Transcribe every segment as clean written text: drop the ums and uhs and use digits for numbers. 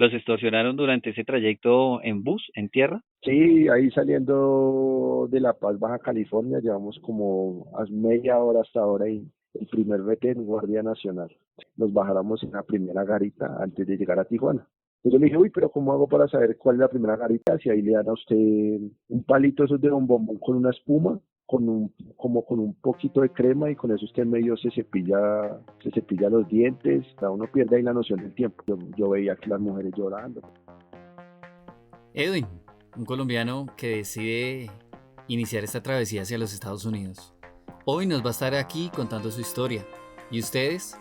¿Los extorsionaron durante ese trayecto en bus, en tierra? Sí, ahí saliendo de La Paz, Baja California, llevamos como a media hora hasta ahora y el primer retén, Guardia Nacional. Nos bajáramos en la primera garita antes de llegar a Tijuana. Entonces yo le dije, uy, pero ¿cómo hago para saber cuál es la primera garita? Si ahí le dan a usted un palito esos de bombón con una espuma, como con un poquito de crema y con eso usted medio se cepilla los dientes, cada uno pierde ahí la noción del tiempo. Yo veía que las mujeres llorando. Edwin, un colombiano que decide iniciar esta travesía hacia los Estados Unidos. Hoy nos va a estar aquí contando su historia y ustedes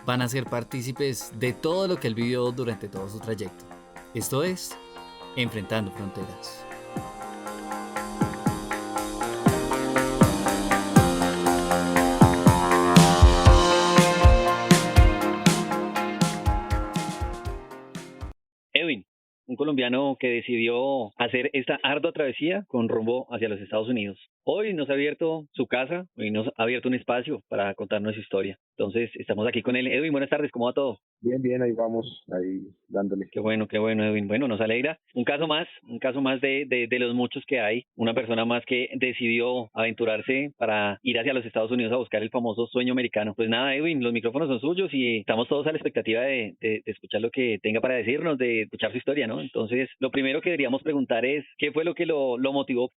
van a ser partícipes de todo lo que él vivió durante todo su trayecto. Esto es Enfrentando Fronteras. Edwin, un colombiano que decidió hacer esta ardua travesía con rumbo hacia los Estados Unidos. Hoy nos ha abierto su casa, hoy nos ha abierto un espacio para contarnos su historia. Entonces, estamos aquí con él. Edwin, buenas tardes, ¿cómo va todo? Bien, bien, ahí vamos, ahí dándole. Qué bueno, Edwin. Bueno, nos alegra. Un caso más de los muchos que hay. Una persona más que decidió aventurarse para ir hacia los Estados Unidos a buscar el famoso sueño americano. Pues nada, Edwin, los micrófonos son suyos y estamos todos a la expectativa de escuchar lo que tenga para decirnos, de escuchar su historia, ¿no? Entonces, lo primero que deberíamos preguntar es, ¿qué fue lo que lo motivó?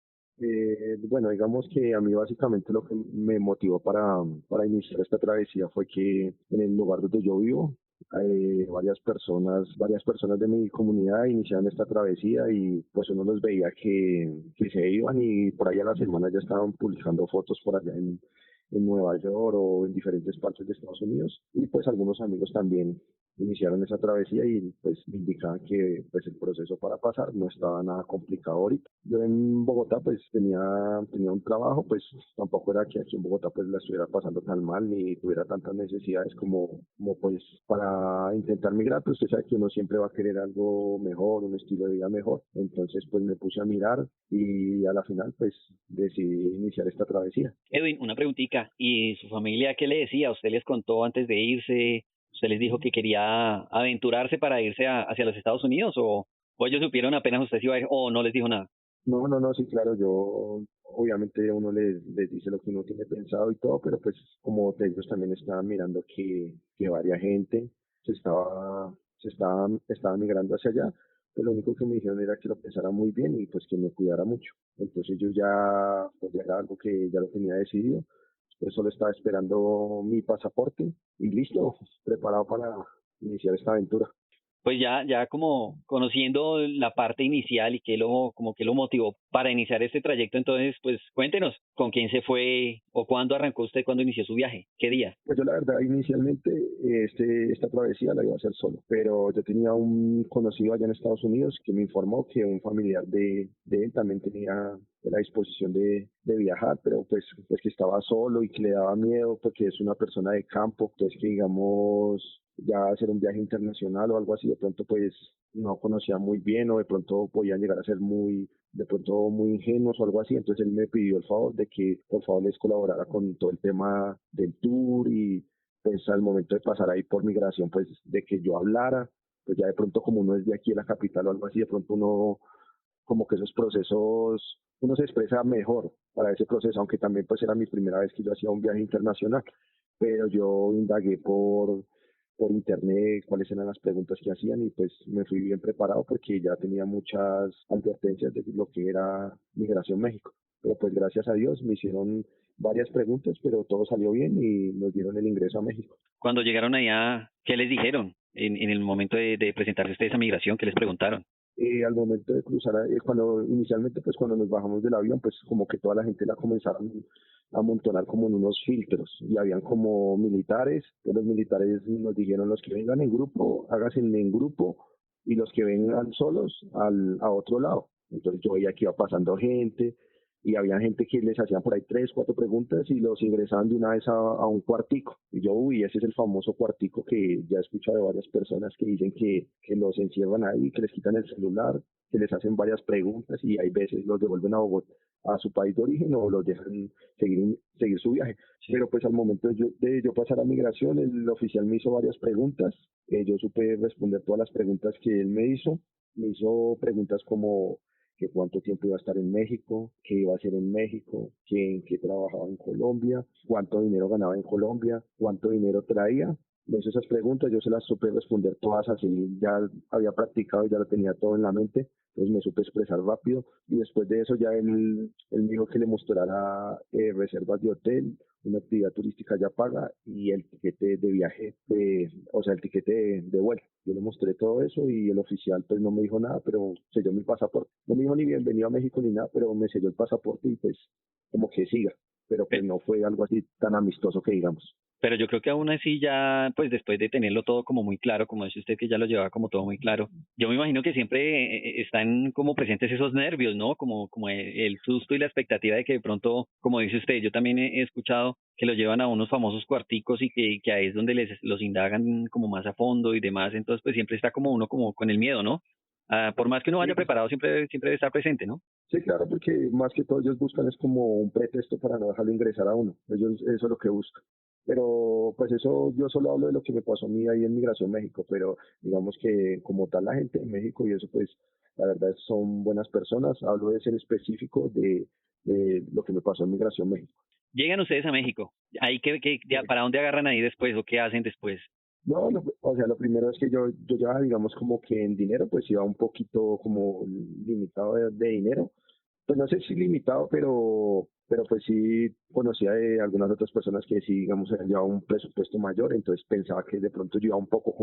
Bueno, digamos que a mí básicamente lo que me motivó para iniciar esta travesía fue que en el lugar donde yo vivo, varias personas de mi comunidad iniciaron esta travesía y pues uno los veía que se iban y por ahí a la semana ya estaban publicando fotos por allá en Nueva York o en diferentes partes de Estados Unidos y pues algunos amigos también iniciaron esa travesía y pues me indicaban que pues el proceso para pasar no estaba nada complicado ahorita. Yo en Bogotá pues tenía un trabajo, pues tampoco era que aquí en Bogotá pues la estuviera pasando tan mal ni tuviera tantas necesidades como pues para intentar migrar, pues usted sabe que uno siempre va a querer algo mejor, un estilo de vida mejor. Entonces pues me puse a mirar y a la final pues decidí iniciar esta travesía. Edwin, una preguntita. ¿Y su familia qué le decía? ¿Usted les contó antes de irse? ¿Usted les dijo que quería aventurarse para irse hacia los Estados Unidos? ¿O ellos supieron apenas usted se iba a ir o no les dijo nada? No, no, no, sí, claro, yo obviamente uno les dice lo que uno tiene pensado y todo, pero pues como ellos también estaban mirando que varia gente estaba migrando hacia allá, pues lo único que me dijeron era que lo pensara muy bien y pues que me cuidara mucho. Entonces yo pues ya era algo que ya lo tenía decidido, pues solo estaba esperando mi pasaporte y listo, preparado para iniciar esta aventura. Pues ya como conociendo la parte inicial y como que lo motivó para iniciar este trayecto, entonces, pues cuéntenos, ¿con quién se fue o cuándo arrancó usted, cuándo inició su viaje? ¿Qué día? Pues yo la verdad inicialmente esta travesía la iba a hacer solo, pero yo tenía un conocido allá en Estados Unidos que me informó que un familiar de él también tenía la disposición de viajar, pero pues que estaba solo y que le daba miedo porque es una persona de campo, pues que digamos ya hacer un viaje internacional o algo así, de pronto pues no conocía muy bien o de pronto podían llegar a ser de pronto muy ingenuos o algo así, entonces él me pidió el favor de que por favor les colaborara con todo el tema del tour y pues al momento de pasar ahí por migración, pues de que yo hablara, pues ya de pronto como uno es de aquí en la capital o algo así, de pronto uno como que esos procesos, uno se expresa mejor para ese proceso, aunque también pues era mi primera vez que yo hacía un viaje internacional, pero yo indagué por internet cuáles eran las preguntas que hacían y pues me fui bien preparado porque ya tenía muchas advertencias de lo que era Migración México. Pero pues gracias a Dios me hicieron varias preguntas, pero todo salió bien y nos dieron el ingreso a México. Cuando llegaron allá, ¿qué les dijeron en el momento de presentarse ustedes a migración? ¿Qué les preguntaron? Al momento de cruzar, cuando inicialmente, pues cuando nos bajamos del avión, pues como que toda la gente la comenzaron a amontonar como en unos filtros y habían como militares, pues los militares nos dijeron los que vengan en grupo, háganse en grupo y los que vengan solos a otro lado. Entonces yo veía que iba pasando gente y había gente que les hacían por ahí tres, cuatro preguntas y los ingresaban de una vez a un cuartico. Y yo, uy, ese es el famoso cuartico que ya he escuchado de varias personas que dicen que los encierran ahí, que les quitan el celular que les hacen varias preguntas y hay veces los devuelven a Bogotá, a su país de origen o los dejan seguir su viaje. Sí. Pero pues al momento de yo pasar a migración, el oficial me hizo varias preguntas, yo supe responder todas las preguntas que él me hizo preguntas como que cuánto tiempo iba a estar en México, qué iba a hacer en México, que en qué trabajaba en Colombia, cuánto dinero ganaba en Colombia, cuánto dinero traía. Me hizo esas preguntas, yo se las supe responder todas así, ya había practicado y ya lo tenía todo en la mente, entonces me supe expresar rápido y después de eso ya él me dijo que le mostrara reservas de hotel, una actividad turística ya paga y el tiquete de viaje, o sea, el tiquete de vuelo. Yo le mostré todo eso y el oficial pues no me dijo nada, pero selló mi pasaporte. No me dijo ni bienvenido a México ni nada, pero me selló el pasaporte y pues como que siga. Pero pues no fue algo así tan amistoso que digamos. Pero yo creo que aún así ya, pues después de tenerlo todo como muy claro, como dice usted que ya lo llevaba como todo muy claro, yo me imagino que siempre están como presentes esos nervios, ¿no? Como el susto y la expectativa de que de pronto, como dice usted, yo también he escuchado que lo llevan a unos famosos cuarticos y que ahí es donde los indagan como más a fondo y demás, entonces pues siempre está como uno como con el miedo, ¿no? Por más que uno vaya Sí, preparado, siempre debe estar presente, ¿no? sí, claro, porque más que todo ellos buscan es como un pretexto para no dejarlo ingresar a uno. Ellos eso es lo que buscan. Pero pues eso yo solo hablo de lo que me pasó a mí ahí en Migración México, pero digamos que como tal la gente en México y eso pues la verdad son buenas personas. Hablo de ser específico de lo que me pasó en Migración México. Llegan ustedes a México, ahí ¿para dónde agarran ahí después o qué hacen después? No, o sea, lo primero es que yo ya, digamos, como que en dinero, pues iba un poquito como limitado de dinero. Pues no sé si limitado, pero pues sí conocía de algunas otras personas que sí, digamos, habían llevado un presupuesto mayor, entonces pensaba que de pronto yo iba un poco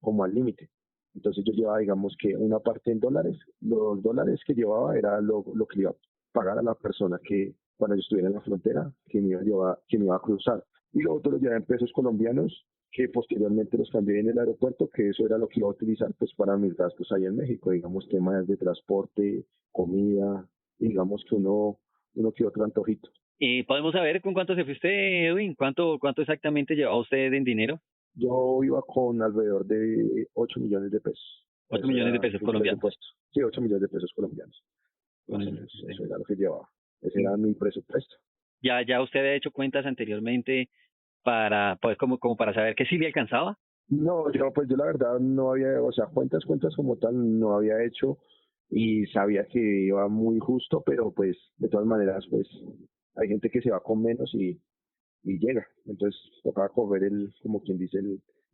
como al límite. Entonces yo llevaba, digamos, que una parte en dólares, los dólares que llevaba era lo que le iba a pagar a la persona que cuando yo estuviera en la frontera, que me iba a cruzar. Y lo otro lo llevaba en pesos colombianos, que posteriormente los cambié en el aeropuerto, que eso era lo que iba a utilizar pues para mis gastos ahí en México, digamos, temas de transporte, comida, digamos que uno que otro antojito. ¿Podemos saber con cuánto se fue usted, Edwin? ¿Cuánto exactamente llevaba usted en dinero? Yo iba con alrededor de 8 millones de pesos. 8 Eso millones de era pesos mi colombianos. presupuesto. Sí, 8 millones de pesos colombianos, Con más o eso, menos. sí. Eso era lo que llevaba. Ese Mm. era mi presupuesto. Ya usted había hecho cuentas anteriormente para, pues, como para saber que sí le alcanzaba. No, yo la verdad no había, o sea, cuentas como tal no había hecho y sabía que iba muy justo, pero pues de todas maneras, pues hay gente que se va con menos y llega. Entonces tocaba coger como quien dice,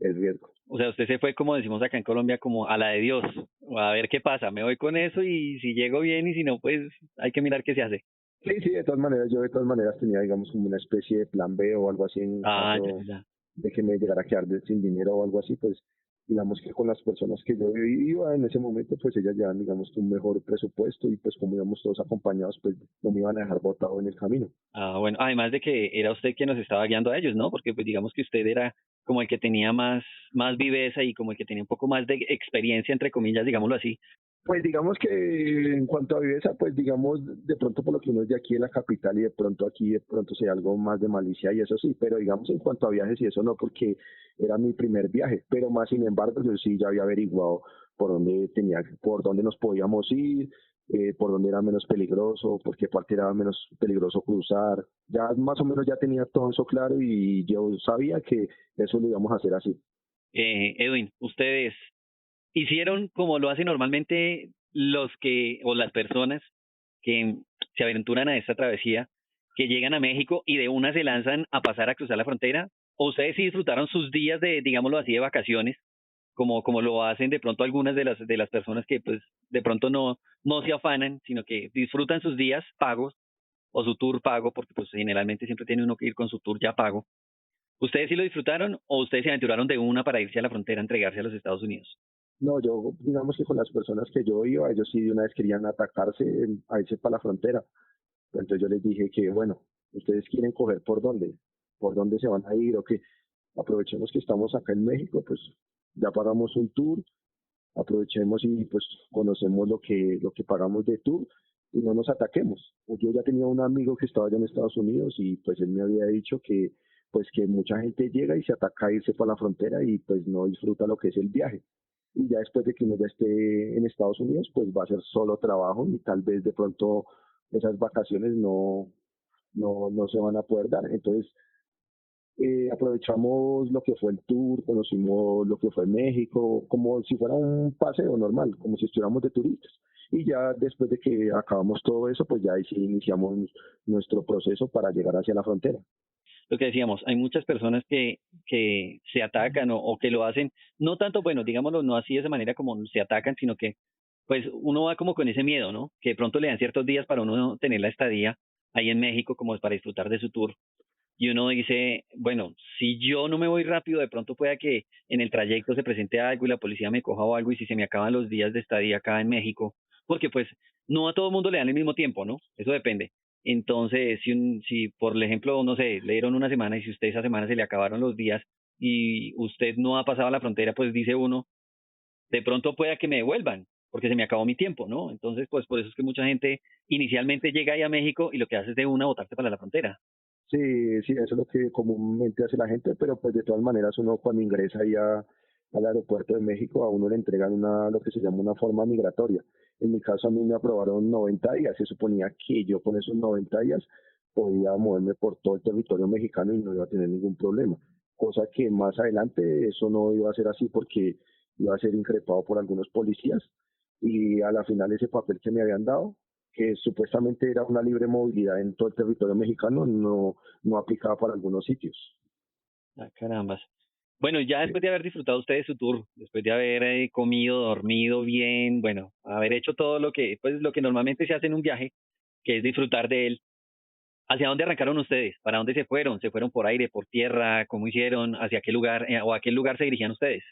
el riesgo. O sea, usted se fue, como decimos acá en Colombia, como a la de Dios. O a ver qué pasa. Me voy con eso y si llego bien y si no, pues hay que mirar qué se hace. Sí, sí, de todas maneras, yo de todas maneras tenía, digamos, como una especie de plan B o algo así en Ah, ya, caso ya. de que me llegara a quedar sin dinero o algo así, pues digamos que con las personas que yo iba en ese momento, pues ellas llevan, digamos, que un mejor presupuesto y pues como íbamos todos acompañados, pues no me iban a dejar botado en el camino. Bueno, además de que era usted quien nos estaba guiando a ellos, ¿no? Porque pues digamos que usted era como el que tenía más viveza y como el que tenía un poco más de experiencia, entre comillas, digámoslo así. Pues digamos que en cuanto a viveza, pues digamos, de pronto por lo que uno es de aquí en la capital y de pronto aquí, de pronto sea algo más de malicia y eso sí, pero digamos en cuanto a viajes y eso no, porque era mi primer viaje, pero más sin embargo yo sí ya había averiguado por dónde nos podíamos ir, por dónde era menos peligroso, por qué parte era menos peligroso cruzar, ya más o menos ya tenía todo eso claro y yo sabía que eso lo íbamos a hacer así. Edwin, ustedes hicieron como lo hacen normalmente o las personas que se aventuran a esta travesía, que llegan a México y de una se lanzan a pasar a cruzar la frontera, o ustedes sí disfrutaron sus días de, digámoslo así, de vacaciones, como lo hacen de pronto algunas de las personas que pues de pronto no se afanan, sino que disfrutan sus días pagos o su tour pago, porque pues generalmente siempre tiene uno que ir con su tour ya pago. ¿Ustedes sí lo disfrutaron o ustedes se aventuraron de una para irse a la frontera a entregarse a los Estados Unidos? No, yo digamos que con las personas que yo iba, ellos sí de una vez querían atacarse, a irse para la frontera. Entonces yo les dije que, bueno, ustedes quieren coger por dónde se van a ir o que aprovechemos que estamos acá en México, pues ya pagamos un tour, aprovechemos y pues conocemos lo que pagamos de tour y no nos ataquemos. Yo ya tenía un amigo que estaba allá en Estados Unidos y pues él me había dicho que pues que mucha gente llega y se ataca a irse para la frontera y pues no disfruta lo que es el viaje. y ya después de que uno ya esté en Estados Unidos, pues va a ser solo trabajo y tal vez de pronto esas vacaciones no se van a poder dar. Entonces, aprovechamos lo que fue el tour, conocimos lo que fue México, como si fuera un paseo normal, como si estuviéramos de turistas. Y ya después de que acabamos todo eso, pues ya ahí sí iniciamos nuestro proceso para llegar hacia la frontera. Lo que decíamos, hay muchas personas que se atacan o que lo hacen, no tanto, bueno, digámoslo, no así de esa manera como se atacan, sino que pues uno va como con ese miedo, ¿no? Que de pronto le dan ciertos días para uno tener la estadía ahí en México como para disfrutar de su tour. Y uno dice, bueno, si yo no me voy rápido, de pronto pueda que en el trayecto se presente algo y la policía me coja o algo y si se me acaban los días de estadía acá en México, porque pues no a todo el mundo le dan el mismo tiempo, ¿no? Eso depende. Entonces, si por ejemplo, no sé, le dieron una semana y si usted esa semana se le acabaron los días y usted no ha pasado la frontera, pues dice uno, de pronto pueda que me devuelvan, porque se me acabó mi tiempo, ¿no? Entonces, pues por eso es que mucha gente inicialmente llega ahí a México y lo que hace es de una botarse para la frontera. Sí, sí, eso es lo que comúnmente hace la gente, pero pues de todas maneras uno cuando ingresa ahí al aeropuerto de México a uno le entregan lo que se llama una forma migratoria. En mi caso a mí me aprobaron 90 días, se suponía que yo con esos 90 días podía moverme por todo el territorio mexicano y no iba a tener ningún problema. Cosa que más adelante eso no iba a ser así porque iba a ser increpado por algunos policías y a la final ese papel que me habían dado que supuestamente era una libre movilidad en todo el territorio mexicano, no aplicaba para algunos sitios. Ah, carambas. Bueno, ya Sí. después de haber disfrutado usted de su tour, después de haber comido, dormido bien, bueno, haber hecho todo lo que, pues lo que normalmente se hace en un viaje, que es disfrutar de él, ¿hacia dónde arrancaron ustedes? ¿Para dónde se fueron? ¿Se fueron por aire, por tierra? ¿Cómo hicieron? ¿Hacia qué lugar o a qué lugar se dirigían ustedes?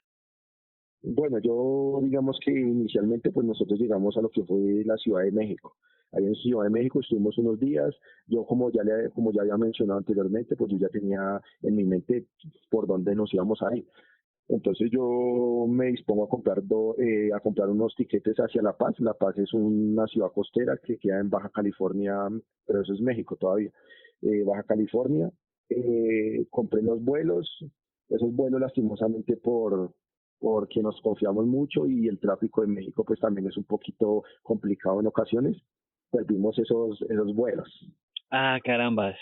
Bueno, yo digamos que inicialmente pues nosotros llegamos a lo que fue la Ciudad de México. Ahí en Ciudad de México estuvimos unos días. Yo como ya había mencionado anteriormente, pues yo ya tenía en mi mente por dónde nos íbamos a ir. Entonces yo me dispongo a comprar unos tiquetes hacia La Paz. La Paz es una ciudad costera que queda en Baja California, pero eso es México todavía. Baja California. Compré los vuelos. Esos vuelos lastimosamente porque nos confiamos mucho y el tráfico en México pues también es un poquito complicado en ocasiones. Perdimos esos vuelos. Ah, carambas.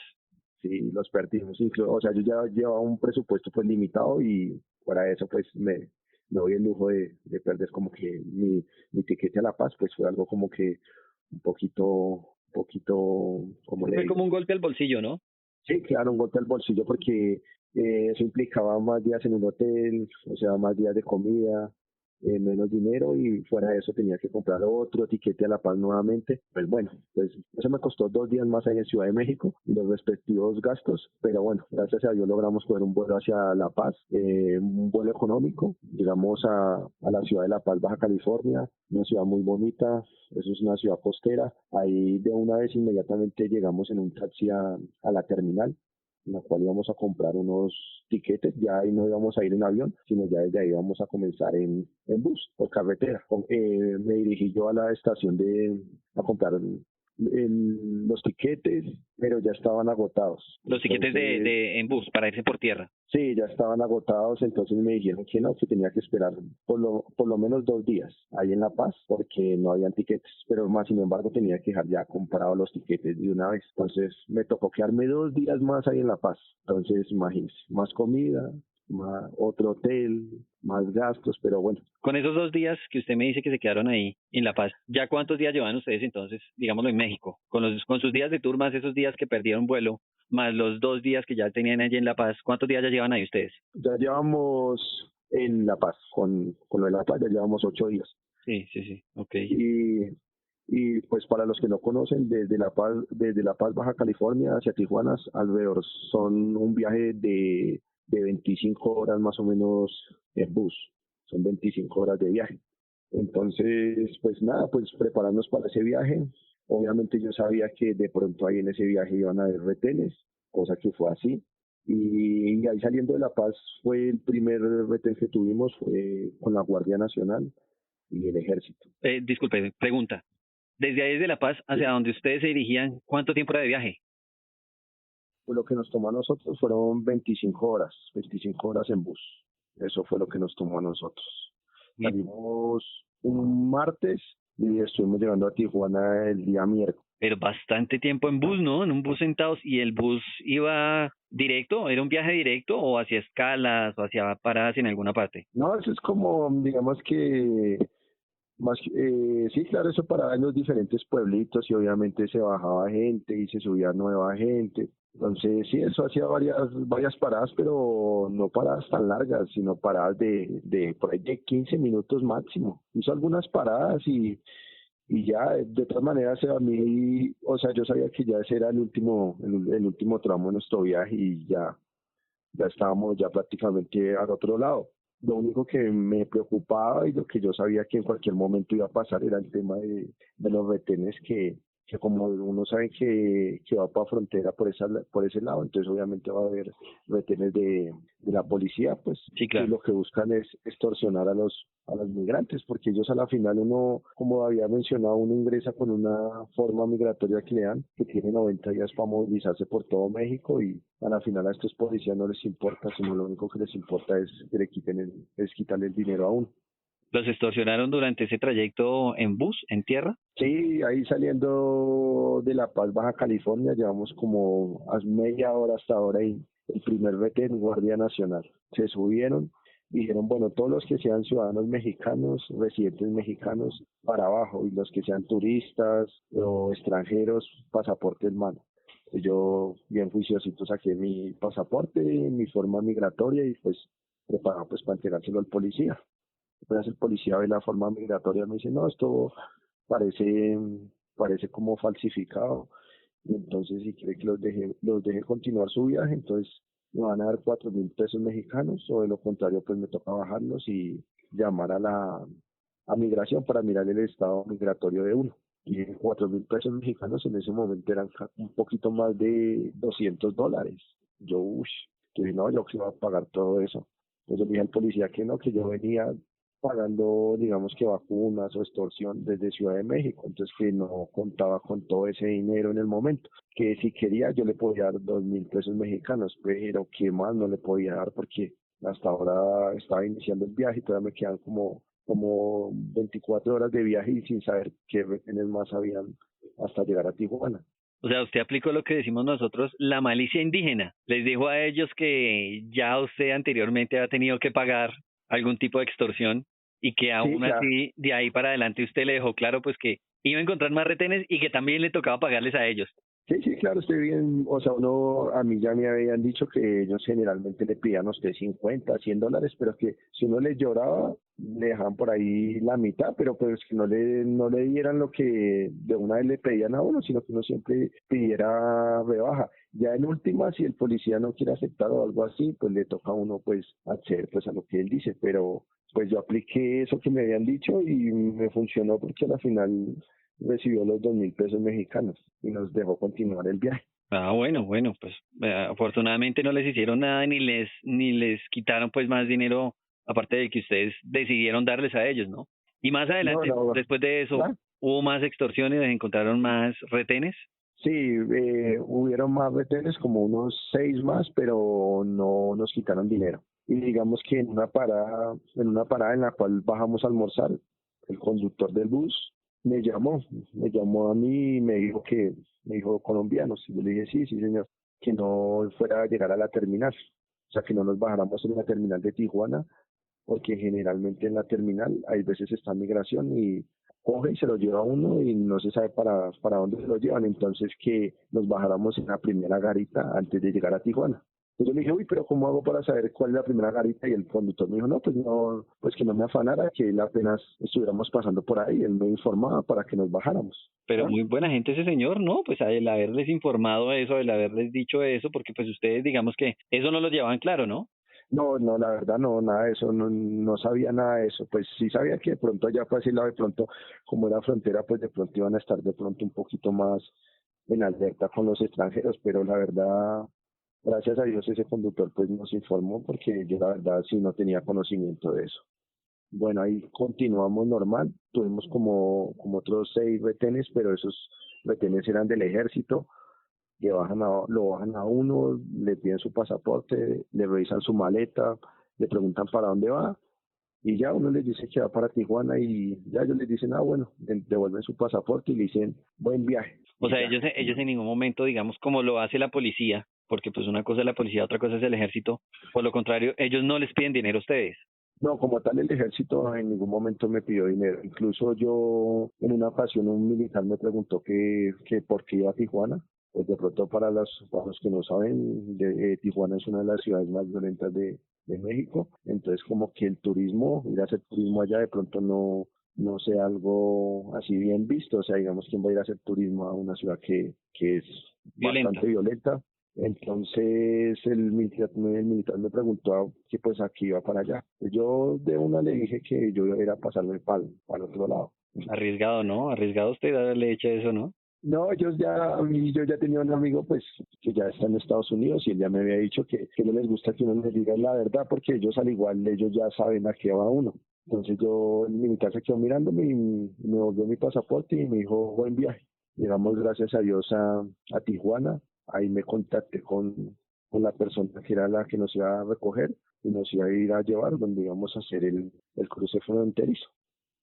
Sí, los perdimos. O sea, yo ya llevaba un presupuesto pues limitado y fuera de eso pues me doy el lujo de perder como que mi tiquete a La Paz, pues fue algo como que un poquito, como Eso le fue como digo. un golpe al bolsillo, ¿no? Sí, claro, un golpe al bolsillo porque eso implicaba más días en un hotel, o sea, más días de comida, menos dinero y fuera de eso tenía que comprar otro tiquete a La Paz nuevamente. Pues bueno, pues eso me costó 2 días más ahí en Ciudad de México y los respectivos gastos, pero bueno, gracias a Dios logramos coger un vuelo hacia La Paz, un vuelo económico, llegamos a la ciudad de La Paz, Baja California, una ciudad muy bonita, eso es una ciudad costera, ahí de una vez inmediatamente llegamos en un taxi a la terminal en la cual íbamos a comprar unos tiquetes, ya ahí no íbamos a ir en avión, sino ya desde ahí íbamos a comenzar en bus, por carretera. Me dirigí yo a la estación a comprar los tiquetes, pero ya estaban agotados. Los tiquetes Entonces, en bus para irse por tierra. sí, ya estaban agotados, entonces me dijeron que no, que tenía que esperar por lo menos 2 días ahí en La Paz, porque no habían tiquetes, pero más sin embargo tenía que dejar ya comprado los tiquetes de una vez. Entonces me tocó quedarme 2 días más ahí en La Paz. Entonces, imagínense, más comida, más otro hotel, más gastos, pero bueno. Con esos 2 días que usted me dice que se quedaron ahí en La Paz, ¿ya cuántos días llevan ustedes entonces, digámoslo, en México? Con sus días de tour, más esos días que perdieron vuelo, más los 2 días que ya tenían allí en La Paz, ¿cuántos días ya llevan ahí ustedes? Ya llevamos en La Paz, con lo de La Paz ya llevamos 8 días. Sí, sí, sí, ok. Y pues para los que no conocen, desde La Paz, Baja California hacia Tijuana, alrededor son un viaje de 25 horas más o menos en bus. Son 25 horas de viaje. Entonces, pues nada, pues prepararnos para ese viaje. Obviamente yo sabía que de pronto ahí en ese viaje iban a haber retenes, cosa que fue así. Y ahí saliendo de La Paz fue el primer retén que tuvimos, fue con la Guardia Nacional y el Ejército. Disculpe, pregunta. Desde ahí, desde La Paz, hacia donde ustedes se dirigían, ¿cuánto tiempo era de viaje? Pues lo que nos tomó a nosotros fueron 25 horas en bus. Eso fue lo que nos tomó a nosotros. Salimos un martes y estuvimos llegando a Tijuana el día miércoles. Pero bastante tiempo en bus, ¿no? En un bus sentados. ¿Y el bus iba directo? ¿Era un viaje directo o hacía escalas o hacía paradas en alguna parte? No, eso es como, digamos que sí, claro, eso paraba en los diferentes pueblitos y obviamente se bajaba gente y se subía nueva gente. Entonces, sí, eso hacía varias paradas, pero no paradas tan largas, sino paradas de por ahí de 15 minutos máximo. Hizo algunas paradas y ya, de todas maneras, a mí, o sea, yo sabía que ya ese era el último tramo de nuestro viaje y ya estábamos ya prácticamente al otro lado. Lo único que me preocupaba y lo que yo sabía que en cualquier momento iba a pasar era el tema de los retenes que como uno sabe que va para frontera por ese lado, entonces obviamente va a haber retenes de la policía, pues Sí, que claro. lo que buscan es extorsionar a los migrantes, porque ellos a la final uno, como había mencionado, uno ingresa con una forma migratoria que le dan, que tiene 90 días para movilizarse por todo México y a la final a estos policías no les importa, sino lo único que les importa es que es quitarle el dinero a uno. ¿Los extorsionaron durante ese trayecto en bus, en tierra? Sí, ahí saliendo de La Paz, Baja California, llevamos como a media hora hasta ahora y el primer retén, Guardia Nacional. Se subieron y dijeron, bueno, todos los que sean ciudadanos mexicanos, residentes mexicanos, para abajo, y los que sean turistas o extranjeros, pasaporte en mano. Yo, bien juiciosito, saqué mi pasaporte, mi forma migratoria y pues preparado pues para entregárselo al policía. Entonces el policía ve la forma migratoria y me dice, no, esto parece, parece como falsificado. Y entonces si quiere que los deje continuar su viaje, entonces me van a dar 4.000 pesos mexicanos, o de lo contrario pues me toca bajarlos y llamar a migración para mirar el estado migratorio de uno. Y 4.000 pesos mexicanos en ese momento eran un poquito más de $200. Yo, que no, yo que iba a pagar todo eso. Entonces le dije al policía que no, que yo venía pagando, digamos que vacunas o extorsión desde Ciudad de México, entonces que no contaba con todo ese dinero en el momento, que si quería yo le podía dar 2.000 pesos mexicanos, pero que más no le podía dar porque hasta ahora estaba iniciando el viaje y todavía me quedan como 24 horas de viaje y sin saber qué retenes más habían hasta llegar a Tijuana. O sea, usted aplicó lo que decimos nosotros, la malicia indígena. Les dijo a ellos que ya usted anteriormente ha tenido que pagar algún tipo de extorsión y que Sí, aún claro. así, de ahí para adelante usted le dejó claro pues que iba a encontrar más retenes y que también le tocaba pagarles a ellos. Sí, sí, claro, estoy bien. O sea, a mí ya me habían dicho que ellos generalmente le pedían a usted 50, $100, pero que si uno les lloraba, le dejaban por ahí la mitad, pero pues que no le dieran lo que de una vez le pedían a uno, sino que uno siempre pidiera rebaja. Ya en última, si el policía no quiere aceptar o algo así, pues le toca a uno pues acceder pues a lo que él dice, pero pues yo apliqué eso que me habían dicho y me funcionó porque a la final recibió los 2.000 pesos mexicanos y nos dejó continuar el viaje. Ah, bueno, bueno, pues afortunadamente no les hicieron nada ni les quitaron pues más dinero aparte de que ustedes decidieron darles a ellos, ¿no? Y más No, adelante, no, después de eso, ¿ah? hubo más extorsiones, encontraron más retenes. Sí, hubieron más retenes, como unos 6 más, pero no nos quitaron dinero. Y digamos que en una parada en la cual bajamos a almorzar, el conductor del bus me llamó a mí y me dijo colombianos. Y yo le dije, sí, sí, señor, que no fuera a llegar a la terminal, o sea, que no nos bajáramos en la terminal de Tijuana, porque generalmente en la terminal hay veces está migración y coge y se lo lleva a uno y no se sabe para dónde se lo llevan, entonces que nos bajáramos en la primera garita antes de llegar a Tijuana. Entonces yo le dije, uy, pero ¿cómo hago para saber cuál es la primera garita? Y el conductor me dijo, no, pues que no me afanara, que él apenas estuviéramos pasando por ahí, él me informaba para que nos bajáramos. Pero ¿Ah? muy buena gente ese señor, ¿no? Pues el haberles informado eso, el haberles dicho eso, porque pues ustedes digamos que eso no lo llevaban claro, ¿no? No, no, la verdad no, nada de eso, no sabía nada de eso. Pues sí sabía que de pronto allá para ese lado, de pronto, como era frontera, pues de pronto iban a estar de pronto un poquito más en alerta con los extranjeros, pero la verdad, gracias a Dios ese conductor pues nos informó porque yo la verdad sí no tenía conocimiento de eso. Bueno, ahí continuamos normal, tuvimos como otros 6 retenes, pero esos retenes eran del ejército, lo bajan a uno, le piden su pasaporte, le revisan su maleta, le preguntan para dónde va y ya uno les dice que va para Tijuana y ya ellos les dicen, bueno, devuelven su pasaporte y le dicen, buen viaje. O sea, Ya. ellos en ningún momento, digamos, como lo hace la policía, porque pues una cosa es la policía, otra cosa es el ejército, por lo contrario, ellos no les piden dinero a ustedes. No, como tal el ejército en ningún momento me pidió dinero. Incluso yo en una ocasión un militar me preguntó que por qué iba a Tijuana. Pues de pronto para los que no saben, Tijuana es una de las ciudades más violentas de México. Entonces como que el turismo, ir a hacer turismo allá de pronto no sea algo así bien visto. O sea, digamos, ¿quién va a ir a hacer turismo a una ciudad que es Violenta. bastante violenta? Entonces el militar me preguntó que pues aquí iba para allá. Yo de una le dije que yo iba a ir a pasarme para el otro lado. Arriesgado, ¿no? Arriesgado usted haberle hecho eso, ¿no? No, yo ya tenía un amigo pues que ya está en Estados Unidos y él ya me había dicho que no les gusta que uno les diga la verdad porque ellos al igual, ellos ya saben a qué va uno. Entonces el militar se quedó mirándome y me volvió mi pasaporte y me dijo buen viaje. Llegamos gracias a Dios a Tijuana, ahí me contacté con la persona que era la que nos iba a recoger y nos iba a ir a llevar donde íbamos a hacer el cruce fronterizo.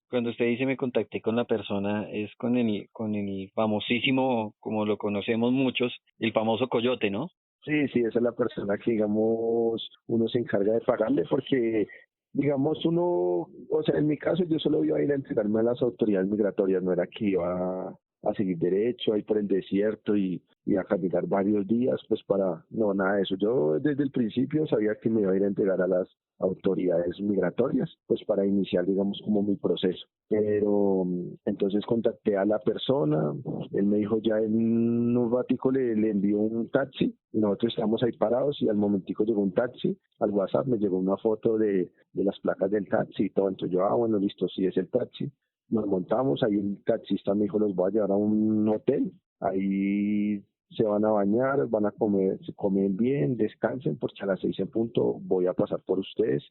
Cuando usted dice me contacté con la persona, es con el famosísimo, como lo conocemos muchos, el famoso coyote, ¿no? Sí, sí, esa es la persona que, digamos, uno se encarga de pagarle porque, digamos, o sea, en mi caso yo solo iba a ir a entregarme a las autoridades migratorias, no era que iba a seguir derecho ahí por el desierto y a caminar varios días, pues no, nada de eso. Yo desde el principio sabía que me iba a ir a entregar a las autoridades migratorias, pues para iniciar, digamos, como mi proceso. Pero entonces contacté a la persona, él me dijo ya en un ratico le envió un taxi, y nosotros estábamos ahí parados y al momentico llegó un taxi, al WhatsApp me llegó una foto de las placas del taxi y todo, entonces yo, bueno, listo, sí es el taxi. Nos montamos, ahí el taxista me dijo, los voy a llevar a un hotel, ahí se van a bañar, van a comer, se comen bien, descansen, porque a las 6 en punto voy a pasar por ustedes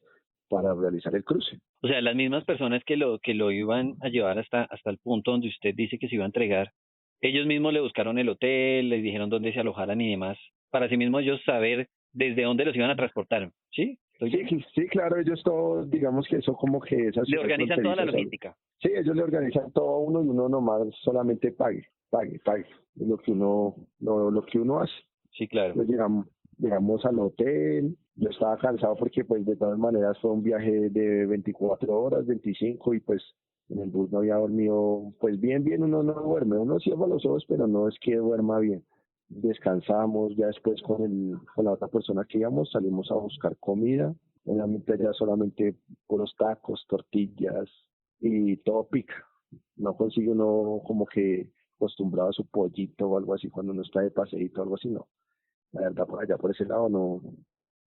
para realizar el cruce. O sea, las mismas personas que lo iban a llevar hasta el punto donde usted dice que se iba a entregar, ellos mismos le buscaron el hotel, les dijeron dónde se alojaran y demás, para así mismo ellos saber desde dónde los iban a transportar, ¿sí? Sí, claro, ellos todos, digamos que eso como que esas le organizan toda la logística. Sí, ellos le organizan todo a uno y uno nomás solamente pague. Es lo que uno hace. Sí, claro. Pues llegamos al hotel, yo estaba cansado porque pues de todas maneras fue un viaje de 24 horas, 25 y pues en el bus no había dormido, pues bien, uno no duerme, uno cierra los ojos, pero no es que duerma bien. Descansamos, ya después con la otra persona que íbamos salimos a buscar comida, obviamente ya solamente puros tacos, tortillas y todo pica, no consigue uno como que acostumbrado a su pollito o algo así cuando uno está de paseíto o algo así, no, la verdad por allá por ese lado no,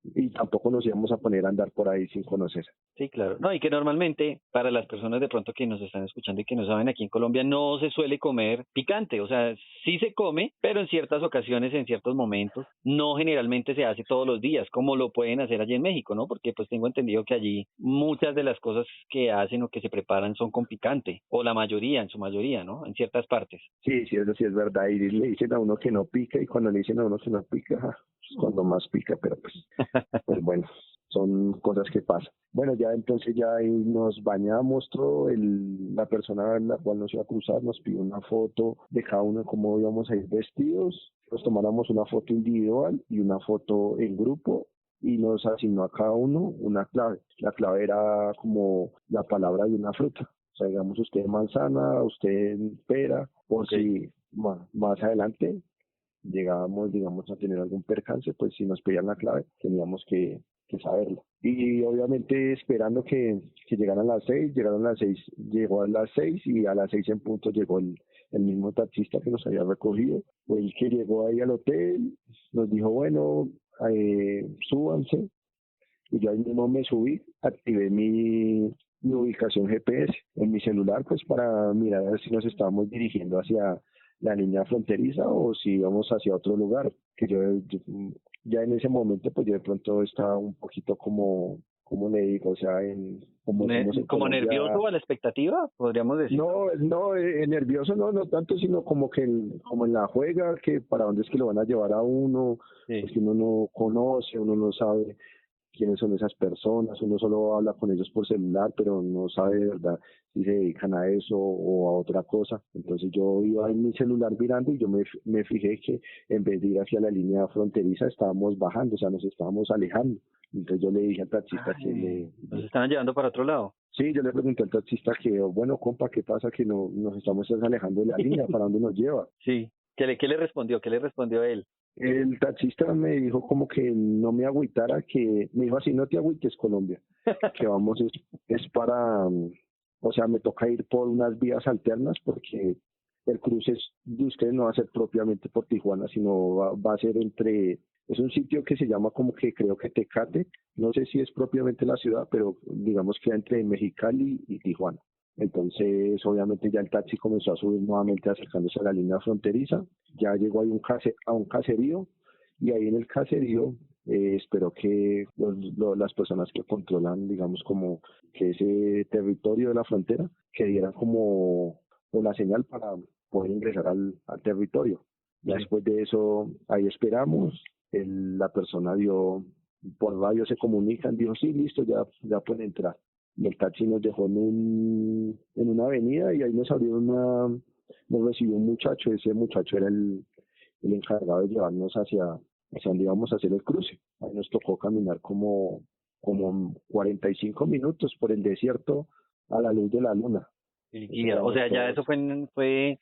y tampoco nos íbamos a poner a andar por ahí sin conocer. Sí, claro. No, y que normalmente para las personas de pronto que nos están escuchando y que no saben, aquí en Colombia no se suele comer picante, o sea, sí se come, pero en ciertas ocasiones, en ciertos momentos, no generalmente se hace todos los días, como lo pueden hacer allí en México, ¿no? Porque pues tengo entendido que allí muchas de las cosas que hacen o que se preparan son con picante, o la mayoría, en su mayoría, ¿no? En ciertas partes. Sí, eso sí es verdad, y le dicen a uno que no pica, y cuando le dicen a uno que no pica, es cuando más pica, pero pues bueno, son cosas que pasan. Bueno, ya entonces ya ahí nos bañamos todo, la persona en la cual nos iba a cruzar nos pidió una foto de cada uno de cómo íbamos a ir vestidos, nos tomáramos una foto individual y una foto en grupo y nos asignó a cada uno una clave. La clave era como la palabra de una fruta. O sea, digamos, usted manzana, usted pera, por si más adelante llegábamos, digamos, a tener algún percance, pues si nos pedían la clave, teníamos que saberla. Y obviamente esperando que llegaran las 6, llegó a las 6 y a las 6 en punto llegó el mismo taxista que nos había recogido. Fue el que llegó ahí al hotel, nos dijo, bueno, súbanse. Y yo ahí mismo me subí, activé mi ubicación GPS en mi celular, pues para mirar a ver si nos estábamos dirigiendo hacia la línea fronteriza o si íbamos hacia otro lugar, que yo ya en ese momento pues yo de pronto estaba un poquito como le digo, o sea, como ¿Como nervioso a la expectativa, podríamos decir? No, nervioso no tanto, sino como que como en la juega, que para dónde es que lo van a llevar a uno, sí. pues que uno no conoce, uno no sabe quiénes son esas personas, uno solo habla con ellos por celular, pero no sabe de verdad si se dedican a eso o a otra cosa. Entonces yo iba en mi celular mirando y yo me fijé que en vez de ir hacia la línea fronteriza estábamos bajando, o sea, nos estábamos alejando. Entonces yo le dije al taxista que Nos estaban llevando para otro lado. Sí, yo le pregunté al taxista que, bueno, compa, ¿qué pasa que no nos estamos alejando de la línea? ¿Para dónde nos lleva? Sí. ¿Qué le respondió? ¿Qué le respondió él? El taxista me dijo como que no me agüitara, que me dijo así, no te agüites, Colombia, que vamos es para, o sea, me toca ir por unas vías alternas porque el cruce de ustedes no va a ser propiamente por Tijuana, sino va a ser es un sitio que se llama como que creo que Tecate, no sé si es propiamente la ciudad, pero digamos que entre Mexicali y Tijuana. Entonces, obviamente ya el taxi comenzó a subir nuevamente acercándose a la línea fronteriza. Ya llegó ahí a un caserío y ahí en el caserío esperó que las personas que controlan, digamos, como que ese territorio de la frontera, que dieran como una señal para poder ingresar al territorio. Ya después de eso, ahí esperamos. La persona dio, por radio se comunican, dijo, sí, listo, ya pueden entrar y el taxi nos dejó en una avenida y ahí nos nos recibió un muchacho, ese muchacho era el encargado de llevarnos hacia donde íbamos a hacer el cruce. Ahí nos tocó caminar como 45 minutos por el desierto a la luz de la luna. O sea, ya eso fue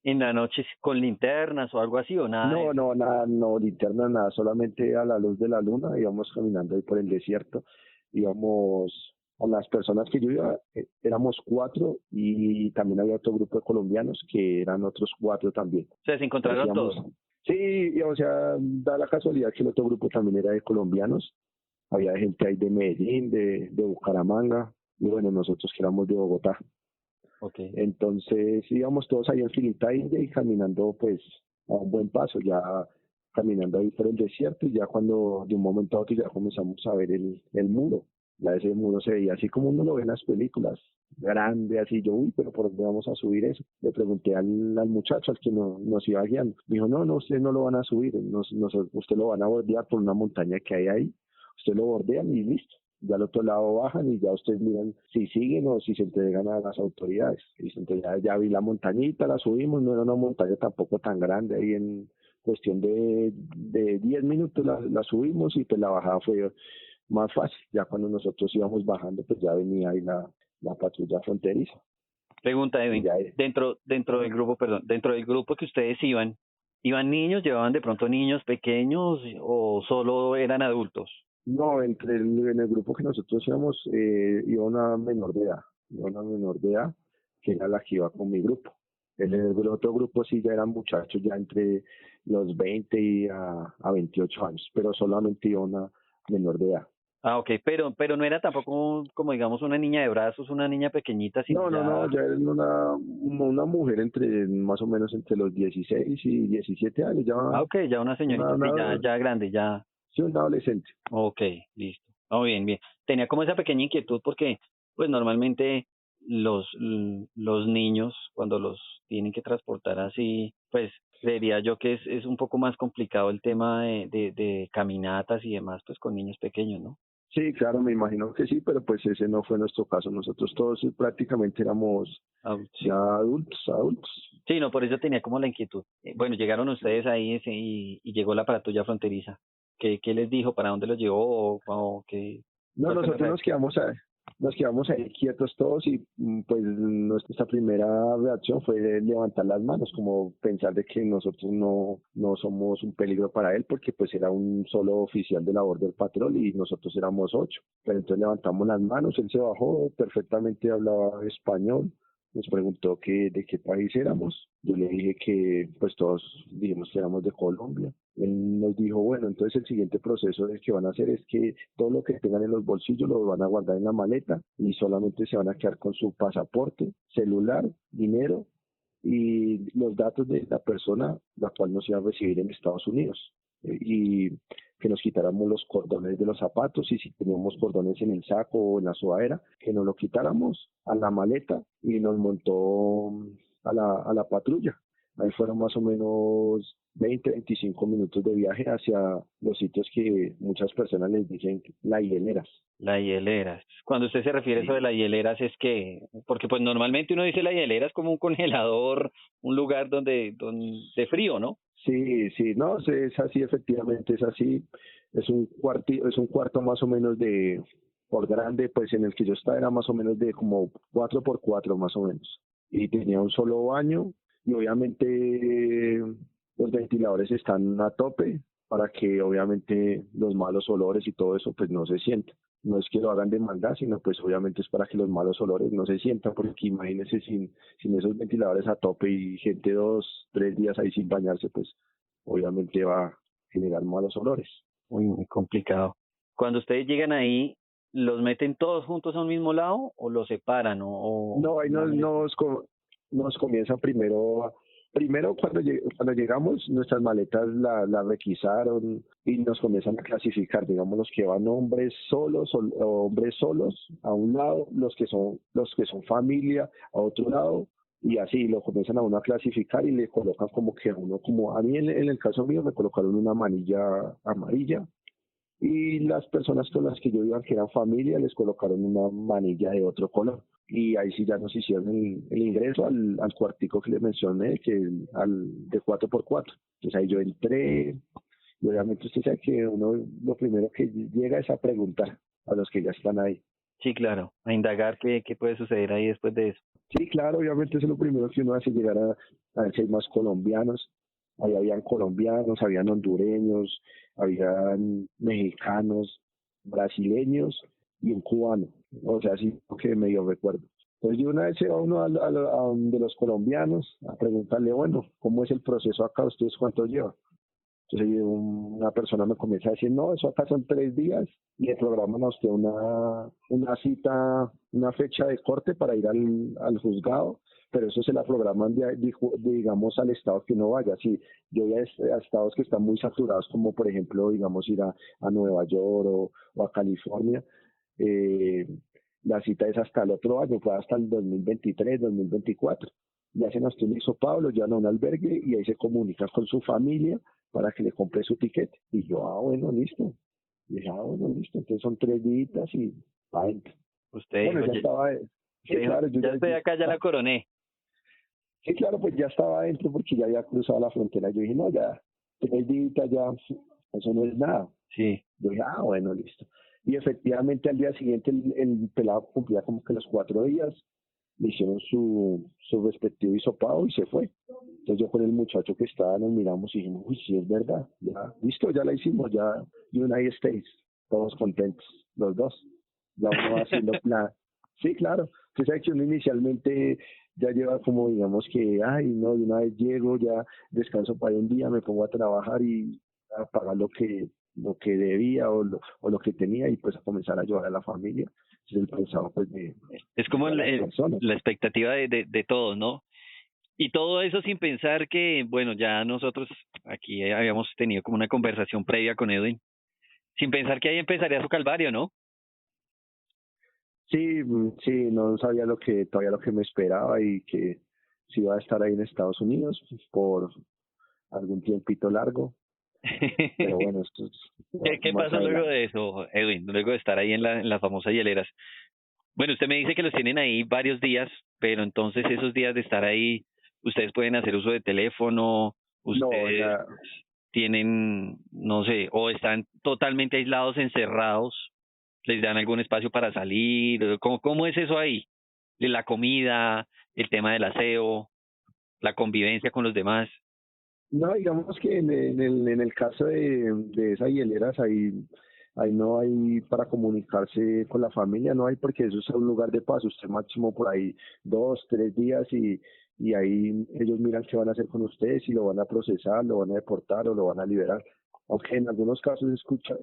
en la noche con linternas o algo así o nada. No, nada, no linterna, nada, solamente a la luz de la luna íbamos caminando ahí por el desierto, íbamos con las personas que yo iba, éramos 4 y también había otro grupo de colombianos que eran otros 4 también. O sea, se encontraron todos. Sí, o sea, da la casualidad que el otro grupo también era de colombianos, había gente ahí de Medellín, de Bucaramanga, y bueno, nosotros que éramos de Bogotá. Okay. Entonces íbamos todos ahí en filita india y caminando pues a un buen paso, ya caminando ahí por el desierto y ya cuando de un momento a otro ya comenzamos a ver el muro. Ya ese muro se veía así como uno lo ve en las películas, grande, así yo, uy, pero ¿por dónde vamos a subir eso? Le pregunté al muchacho, al que nos iba guiando. Me dijo, no, ustedes no lo van a subir, usted lo van a bordear por una montaña que hay ahí, usted lo bordean y listo. Ya al otro lado bajan y ya ustedes miran si siguen o si se entregan a las autoridades. Y entonces ya vi la montañita, la subimos, no era una montaña tampoco tan grande, ahí en cuestión de 10 minutos la subimos y pues la bajada fue más fácil. Ya cuando nosotros íbamos bajando, pues ya venía ahí la patrulla fronteriza. Pregunta, Edwin, dentro del grupo que ustedes ¿iban niños, llevaban de pronto niños pequeños o solo eran adultos? No, en el grupo que nosotros íbamos, iba una menor de edad, que era la que iba con mi grupo. En el otro grupo sí ya eran muchachos ya entre los 20 y a 28 años, pero solamente iba una menor de edad. Ah, ok, pero no era tampoco como digamos una niña de brazos, una niña pequeñita. No, ya era una mujer más o menos entre los 16 y 17 años. Ya, ok, ya una señorita, ya grande, ya. Sí, un adolescente. Ok, listo. Oh, bien. Tenía como esa pequeña inquietud porque pues normalmente los niños cuando los tienen que transportar así, pues creería yo que es un poco más complicado el tema de caminatas y demás, pues con niños pequeños, ¿no? Sí, claro, me imagino que sí, pero pues ese no fue nuestro caso. Nosotros todos prácticamente éramos ya adultos. Sí, no, por eso tenía como la inquietud. Bueno, llegaron ustedes ahí y llegó la patrulla fronteriza. ¿Qué les dijo? ¿Para dónde los llevó? ¿O qué? No, nosotros nos quedamos ahí quietos todos y pues nuestra primera reacción fue levantar las manos, como pensar de que nosotros no somos un peligro para él, porque pues era un solo oficial de la Border Patrol y nosotros éramos 8. Pero entonces levantamos las manos, él se bajó, perfectamente hablaba español, nos preguntó de qué país éramos. Yo le dije que pues todos dijimos que éramos de Colombia. Él nos dijo, bueno, entonces el siguiente proceso que van a hacer es que todo lo que tengan en los bolsillos lo van a guardar en la maleta y solamente se van a quedar con su pasaporte, celular, dinero y los datos de la persona la cual nos iba a recibir en Estados Unidos. Y que nos quitáramos los cordones de los zapatos y si teníamos cordones en el saco o en la sudadera, que nos lo quitáramos a la maleta y nos montó a la patrulla. Ahí fueron más o menos 20, 25 minutos de viaje hacia los sitios que muchas personas les dicen las hieleras. La hielera. Cuando usted se refiere a eso Sí, de las hieleras es que, porque pues normalmente uno dice la hielera es como un congelador, un lugar donde de frío, ¿no? sí, sí, no, sí, es así, efectivamente es así. Es un cuarto más o menos de, por grande, pues en el que yo estaba era más o menos de como 4 por 4 más o menos. Y tenía un solo baño y obviamente los ventiladores están a tope para que obviamente los malos olores y todo eso pues no se sientan. No es que lo hagan de maldad, sino pues obviamente es para que los malos olores no se sientan, porque imagínense sin esos ventiladores a tope y gente 2, 3 días ahí sin bañarse, pues obviamente va a generar malos olores. Uy, muy complicado. Cuando ustedes llegan ahí, ¿los meten todos juntos a un mismo lado o los separan No, ahí manejan eso? nos comienza primero cuando llegamos, nuestras maletas las requisaron y nos comienzan a clasificar, digamos, los que van hombres solos a un lado, los que son familia a otro lado, y así lo comienzan a uno a clasificar y le colocan como que a uno, como a mí en el caso mío me colocaron una manilla amarilla, y las personas con las que yo iba, que eran familia, les colocaron una manilla de otro color. Y ahí sí ya nos hicieron el ingreso al cuartico que les mencioné, de 4 por 4. Entonces ahí yo entré, y obviamente usted sabe que uno lo primero que llega es a preguntar a los que ya están ahí. Sí, claro, a indagar qué puede suceder ahí después de eso. Sí, claro, obviamente eso es lo primero que uno hace, llegar a ver si hay más colombianos. Ahí habían colombianos, habían hondureños, habían mexicanos, brasileños y un cubano. O sea, sí, que medio recuerdo. Pues de una vez se va uno a donde los colombianos a preguntarle, bueno, ¿cómo es el proceso acá? ¿Ustedes cuánto llevan? Entonces una persona me comienza a decir, no, eso acá son 3 días y le programan a usted una cita, una fecha de corte para ir al juzgado, pero eso se la programan digamos, al estado que uno vaya. Si yo voy a estados que están muy saturados, como por ejemplo, digamos, ir a Nueva York o a California, eh, la cita es hasta el otro año, fue hasta el 2023, 2024. Le hacen a usted un hisopado, lo llevan a un albergue y ahí se comunican con su familia para que le compre su tiquete. Y yo, bueno, listo. Y dije, bueno, listo. Entonces son 3 días y adentro. Usted Bueno, dijo, ya estaba, usted sí, dijo, claro, yo ya ya, estoy acá, ya la coroné. sí, claro, pues ya estaba adentro porque ya había cruzado la frontera. Yo dije, no, ya, 3 días ya, eso no es nada. Sí. Yo dije, bueno, listo. Y efectivamente al día siguiente el pelado cumplía como que los 4 días, le hicieron su respectivo hisopado y se fue. Entonces yo con el muchacho que estaba nos miramos y dijimos, uy, sí es verdad, ya, listo, ya la hicimos, ya United States, todos contentos, los dos. Ya uno va haciendo plan. Sí, claro. Usted sabe que uno inicialmente ya lleva como, digamos que, ay, no, de una vez llego, ya descanso para un día, me pongo a trabajar y a pagar lo que debía o lo que tenía y pues a comenzar a ayudar a la familia. Es el pensado pues Es como de las personas. la expectativa de todos, ¿no? Y todo eso sin pensar que, bueno, ya nosotros aquí habíamos tenido como una conversación previa con Edwin, sin pensar que ahí empezaría su calvario, ¿no? Sí, sí, no sabía todavía lo que me esperaba y que si iba a estar ahí en Estados Unidos por algún tiempito largo, pero bueno, esto es ¿Qué más pasó luego adelante. de eso, Edwin? Luego de estar ahí en las famosas hieleras. Bueno, usted me dice que los tienen ahí varios días, pero entonces esos días de estar ahí, ustedes pueden hacer uso de teléfono, No, ustedes tienen, no sé, o están totalmente aislados, encerrados, les dan algún espacio para salir, cómo es eso ahí? De la comida, el tema del aseo, la convivencia con los demás. no, digamos que en el caso de esas hieleras, ahí no hay para comunicarse con la familia, no hay porque eso es un lugar de paz, usted máximo por ahí 2, 3 días y ahí ellos miran qué van a hacer con usted, si lo van a procesar, lo van a deportar o lo van a liberar. Aunque en algunos casos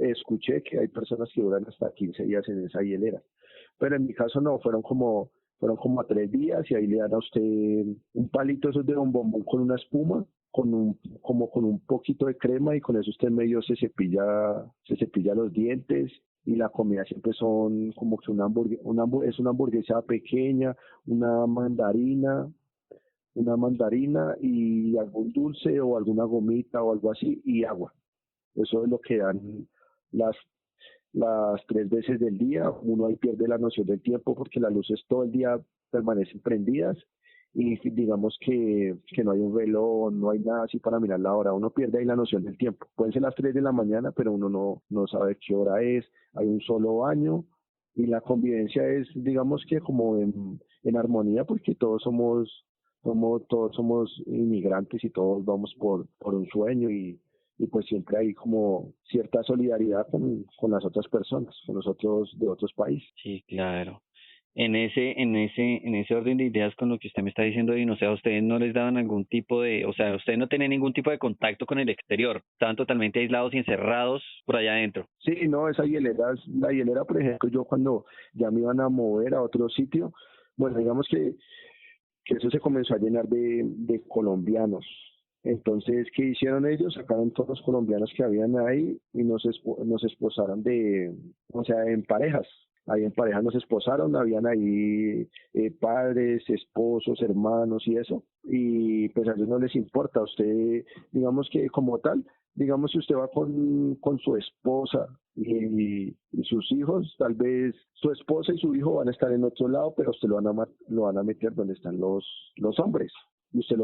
escuché que hay personas que duran hasta 15 días en esa hielera, pero en mi caso no, fueron como a 3 días y ahí le dan a usted un palito esos de bombón con una espuma, como con un poquito de crema y con eso usted medio se cepilla los dientes y la comida siempre son como que es una hamburguesa pequeña, una mandarina, una mandarina y algún dulce o alguna gomita o algo así y agua. Eso es lo que dan las, las 3 veces del día. Uno ahí pierde la noción del tiempo porque las luces todo el día permanecen prendidas y digamos que no hay un reloj, no hay nada así para mirar la hora. Uno pierde ahí la noción del tiempo. Pueden ser las 3 de la mañana, pero uno no sabe qué hora es. Hay un solo baño y la convivencia es, digamos que como en armonía porque todos somos inmigrantes y todos vamos por un sueño y pues siempre hay como cierta solidaridad con las otras personas, con los otros de otros países. Sí, claro. En ese orden de ideas con lo que usted me está diciendo, y no sé, a ustedes no les daban algún tipo de, o sea, ustedes no tenían ningún tipo de contacto con el exterior, estaban totalmente aislados y encerrados por allá adentro. Sí, no, la hielera, por ejemplo, yo cuando ya me iban a mover a otro sitio, bueno, digamos que eso se comenzó a llenar de colombianos. Entonces, ¿qué hicieron ellos? Sacaron todos los colombianos que habían ahí y nos esposaron o sea, en parejas. Ahí en parejas nos esposaron, habían ahí padres, esposos, hermanos y eso. Y pues a ellos no les importa. Usted, digamos que como tal, digamos si usted va con su esposa y sus hijos, tal vez su esposa y su hijo van a estar en otro lado, pero usted lo van a meter donde están los hombres. Y usted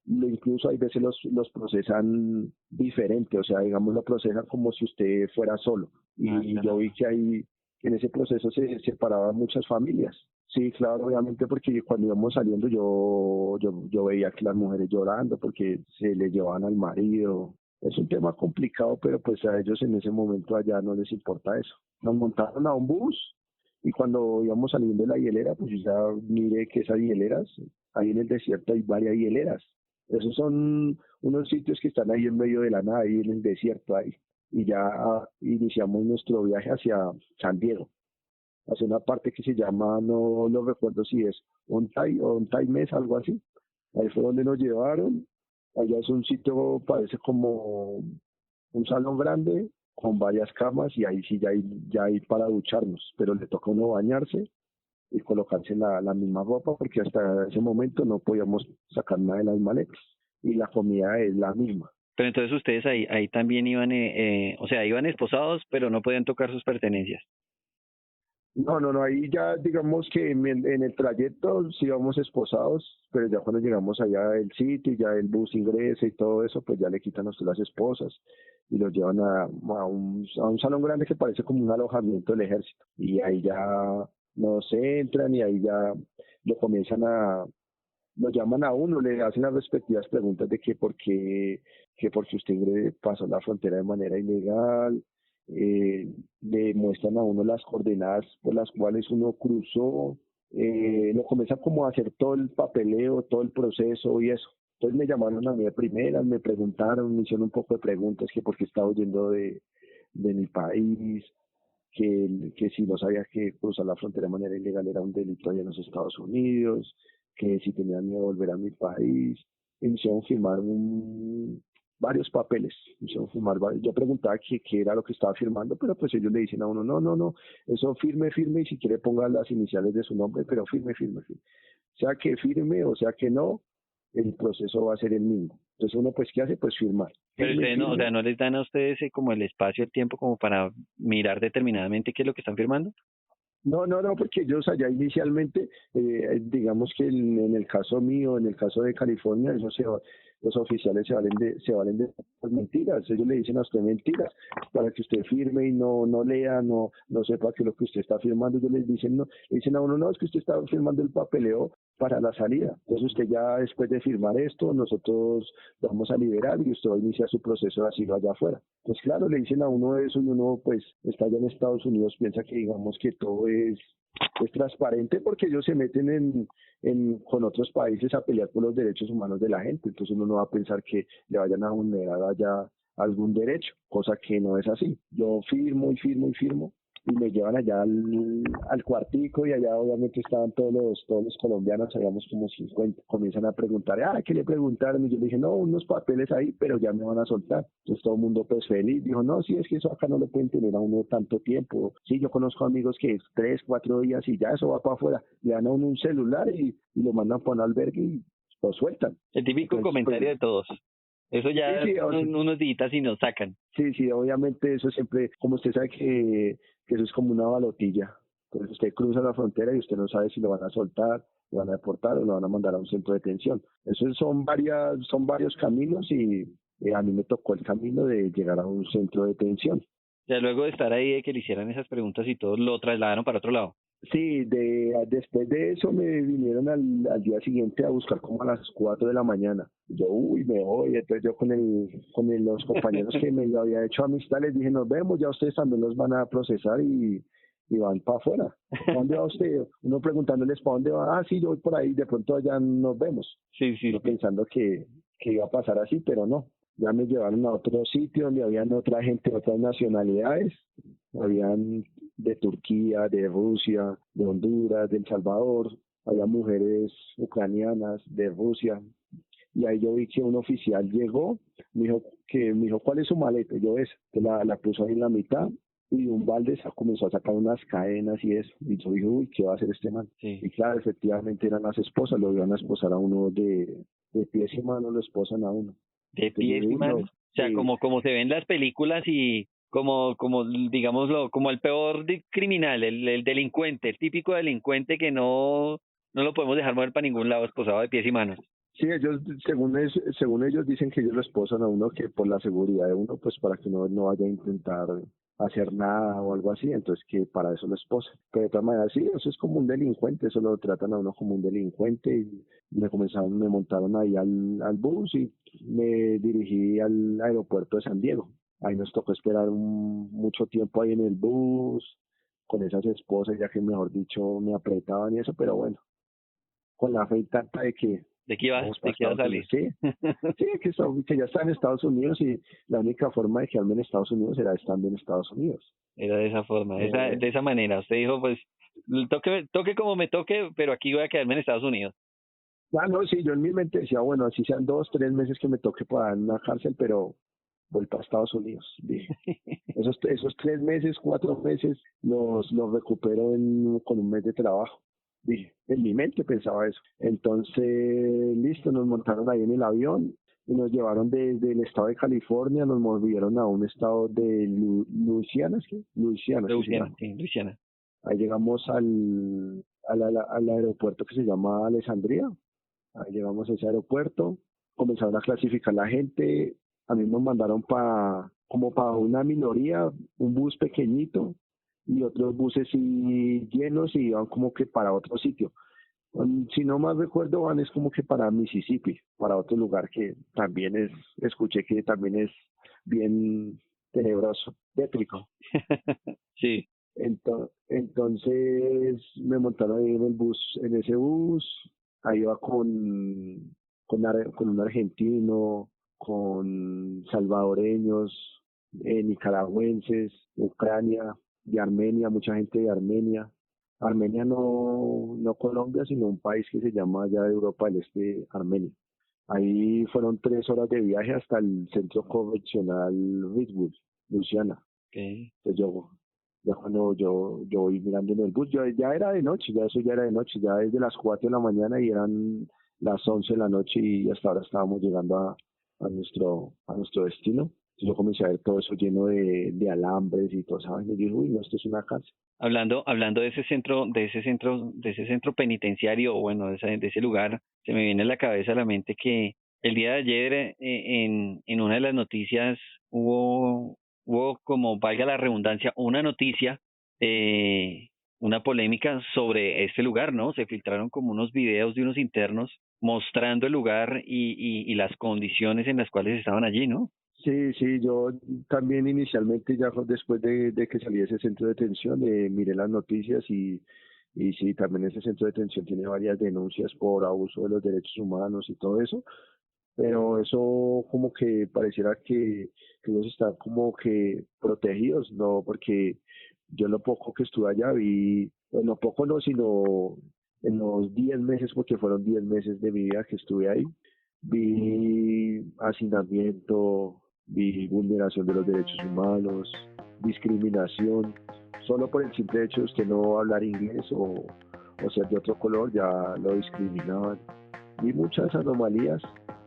incluso hay veces los procesan diferente, o sea, digamos lo procesan como si usted fuera solo. Y yo vi que ahí en ese proceso se separaban muchas familias. Sí, claro, obviamente porque cuando íbamos saliendo yo veía que las mujeres llorando porque se le llevaban al marido. Es un tema complicado, pero pues a ellos en ese momento allá no les importa eso. Nos montaron a un bus y cuando íbamos saliendo de la hielera, pues yo ya miré que esas hieleras, ahí en el desierto hay varias hieleras. Esos son unos sitios que están ahí en medio de la nada, ahí en el desierto ahí. Y ya iniciamos nuestro viaje hacia San Diego, hacia una parte que se llama, no lo recuerdo si es Ontay o Ontay Mesa, algo así. Ahí fue donde nos llevaron. Allá es un sitio, parece como un salón grande con varias camas y ahí sí ya hay para ducharnos, pero le toca a uno bañarse y colocarse la misma ropa porque hasta ese momento no podíamos sacar nada de las maletas y la comida es la misma. Pero entonces ustedes ahí también iban, o sea, iban esposados, pero no podían tocar sus pertenencias. No, ahí ya digamos que en el trayecto sí íbamos esposados, pero ya cuando llegamos allá del sitio y ya el bus ingresa y todo eso, pues ya le quitan a usted las esposas y los llevan a un salón grande que parece como un alojamiento del ejército. Y ahí ya no se entran y ahí ya lo comienzan lo llaman a uno, le hacen las respectivas preguntas de que porque usted pasó la frontera de manera ilegal, le muestran a uno las coordenadas por las cuales uno cruzó, lo comienzan como a hacer todo el papeleo, todo el proceso y eso. Entonces me llamaron a mí de primera, me preguntaron, me hicieron un poco de preguntas que por qué estaba huyendo de mi país, que si no sabía que cruzar la frontera de manera ilegal era un delito allá en los Estados Unidos, que si tenía miedo de volver a mi país, y me hicieron firmar varios papeles, me hicieron firmar varios. Yo preguntaba qué era lo que estaba firmando, pero pues ellos le dicen a uno, no, eso firme, y si quiere ponga las iniciales de su nombre, pero firme. Sea que firme o sea que no, el proceso va a ser el mismo. Entonces uno pues ¿qué hace? Pues firmar. Pero ustedes no, o sea, no les dan a ustedes como el espacio, el tiempo como para mirar determinadamente qué es lo que están firmando. No, porque ellos allá inicialmente, digamos que en el caso mío, en el caso de California, los oficiales se valen de las mentiras. Ellos le dicen a usted mentiras para que usted firme y no lea, no sepa que lo que usted está firmando. Ellos le dicen a uno, no, es que usted está firmando el papeleo para la salida. Entonces usted ya después de firmar esto, nosotros vamos a liberar y usted va a iniciar su proceso de asilo allá afuera. Pues claro, le dicen a uno eso y uno pues está allá en Estados Unidos, piensa que digamos que todo es transparente porque ellos se meten con otros países a pelear por los derechos humanos de la gente. Entonces uno no va a pensar que le vayan a vulnerar allá algún derecho, cosa que no es así. Yo firmo y me llevan allá al cuartico y allá obviamente estaban todos los colombianos, habíamos como 50, comienzan a preguntar, ¿qué le preguntaron? Y yo le dije, no, unos papeles ahí, pero ya me van a soltar. Entonces todo el mundo pues feliz, dijo, no, sí, es que eso acá no lo pueden tener a uno tanto tiempo. Sí, yo conozco amigos que es 3, 4 días y ya eso va para afuera, le dan a uno un celular y lo mandan para un albergue y lo sueltan. El típico Entonces, comentario de todos. Eso ya sí, o sea, unos días y nos sacan. sí, obviamente eso siempre, como usted sabe que eso es como una balotilla. Entonces usted cruza la frontera y usted no sabe si lo van a soltar, lo van a deportar o lo van a mandar a un centro de detención. Esos son varios caminos y a mí me tocó el camino de llegar a un centro de detención. Ya luego de estar ahí, de que le hicieran esas preguntas y todo, lo trasladaron para otro lado. Sí, después de eso me vinieron al día siguiente a buscar como a las 4 de la mañana. Yo, me voy. Entonces yo los compañeros que me había hecho amistad les dije, nos vemos, ya ustedes también los van a procesar y van para afuera. ¿Para dónde va usted? Uno preguntándoles para dónde va. Ah, sí, yo voy por ahí, de pronto allá nos vemos. Sí. Yo pensando que iba a pasar así, pero no. Ya me llevaron a otro sitio donde habían otra gente, otras nacionalidades. Habían de Turquía, de Rusia, de Honduras, de El Salvador. Había mujeres ucranianas, de Rusia. Y ahí yo vi que un oficial llegó, me dijo, ¿cuál es su maleta? Yo que la puso ahí en la mitad y un balde comenzó a sacar unas cadenas y eso. Y yo dije, uy, ¿qué va a hacer este man? Sí. Y claro, efectivamente eran las esposas, lo iban a esposar a uno de pies y manos, lo esposan a uno. De pies y manos. O sea, sí. como se ven las películas y como digámoslo, como el peor criminal, el delincuente, el típico delincuente que no lo podemos dejar mover para ningún lado, esposado de pies y manos. Sí, ellos, según ellos dicen que ellos lo esposan a uno que por la seguridad de uno, pues para que uno no vaya a intentar hacer nada o algo así, entonces que para eso lo esposan. Pero de todas maneras, sí, eso es como un delincuente, eso lo tratan a uno como un delincuente y me montaron ahí al bus y me dirigí al aeropuerto de San Diego. Ahí nos tocó esperar mucho tiempo ahí en el bus, con esas esposas, ya que mejor dicho me apretaban y eso, pero bueno, con la fe tanta de que ¿De qué ibas a salir? Sí, que ya está en Estados Unidos y la única forma de quedarme en Estados Unidos era estando en Estados Unidos. Era de esa forma, de esa manera. Usted dijo, pues, toque como me toque, pero aquí voy a quedarme en Estados Unidos. Ah, no, sí, yo en mi mente decía, bueno, así sean 2, 3 meses que me toque para una cárcel, pero voy para Estados Unidos. Dije. Esos 3 meses, 4 meses los recupero con un mes de trabajo. Dije, en mi mente pensaba eso. Entonces, listo, nos montaron ahí en el avión y nos llevaron desde el estado de California, nos movieron a un estado de Luisiana, ¿sí? Luisiana. Luisiana. Ahí llegamos al aeropuerto que se llama Alexandria. Ahí llegamos a ese aeropuerto, comenzaron a clasificar la gente. A mí nos mandaron como para una minoría, un bus pequeñito y otros buses llenos y iban como que para otro sitio. Si no más recuerdo, van es como que para Mississippi, para otro lugar que también escuché que también es bien tenebroso, tétrico. Sí. Entonces me montaron ahí en ese bus, ahí iba con un argentino, con salvadoreños, nicaragüenses, Ucrania, de Armenia, mucha gente de Armenia. Armenia no Colombia, sino un país que se llama allá de Europa del Este, Armenia. Ahí fueron 3 horas de viaje hasta el centro convencional Ridgewood, Luisiana. Okay. Entonces ya cuando yo voy mirando en el bus, ya era de noche, ya era de noche, ya desde las 4 de la mañana y eran las 11 de la noche y hasta ahora estábamos llegando a nuestro destino. Entonces yo comencé a ver todo eso lleno de alambres y todo eso. Y me dije, uy, no, esto es una cárcel. Hablando de ese centro penitenciario, o bueno, de ese lugar, se me viene a la cabeza, a la mente que el día de ayer en una de las noticias hubo como, valga la redundancia, una noticia, una polémica sobre este lugar, ¿no? Se filtraron como unos videos de unos internos mostrando el lugar y las condiciones en las cuales estaban allí, ¿no? Sí, yo también inicialmente, ya después de que salí de ese centro de detención, miré las noticias y sí, también ese centro de detención tiene varias denuncias por abuso de los derechos humanos y todo eso, pero eso como que pareciera que ellos están como que protegidos, ¿no? Porque yo lo poco que estuve allá vi, bueno, poco no, sino en los 10 meses, porque fueron 10 meses de mi vida que estuve ahí, vi hacinamiento, vi vulneración de los derechos humanos, discriminación, solo por el simple hecho de usted no hablar inglés o ser de otro color ya lo discriminaban. Vi muchas anomalías,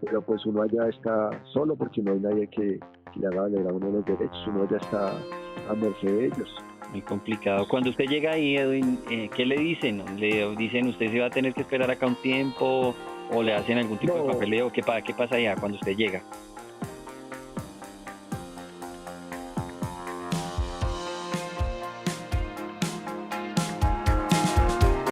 pero pues uno allá está solo porque no hay nadie que le haga valer a uno los derechos, uno allá está a merced de ellos. Muy complicado. Cuando usted llega ahí, Edwin, ¿qué le dicen? ¿Le dicen usted se va a tener que esperar acá un tiempo o le hacen algún tipo de No, papeleo? ¿Qué pasa allá cuando usted llega?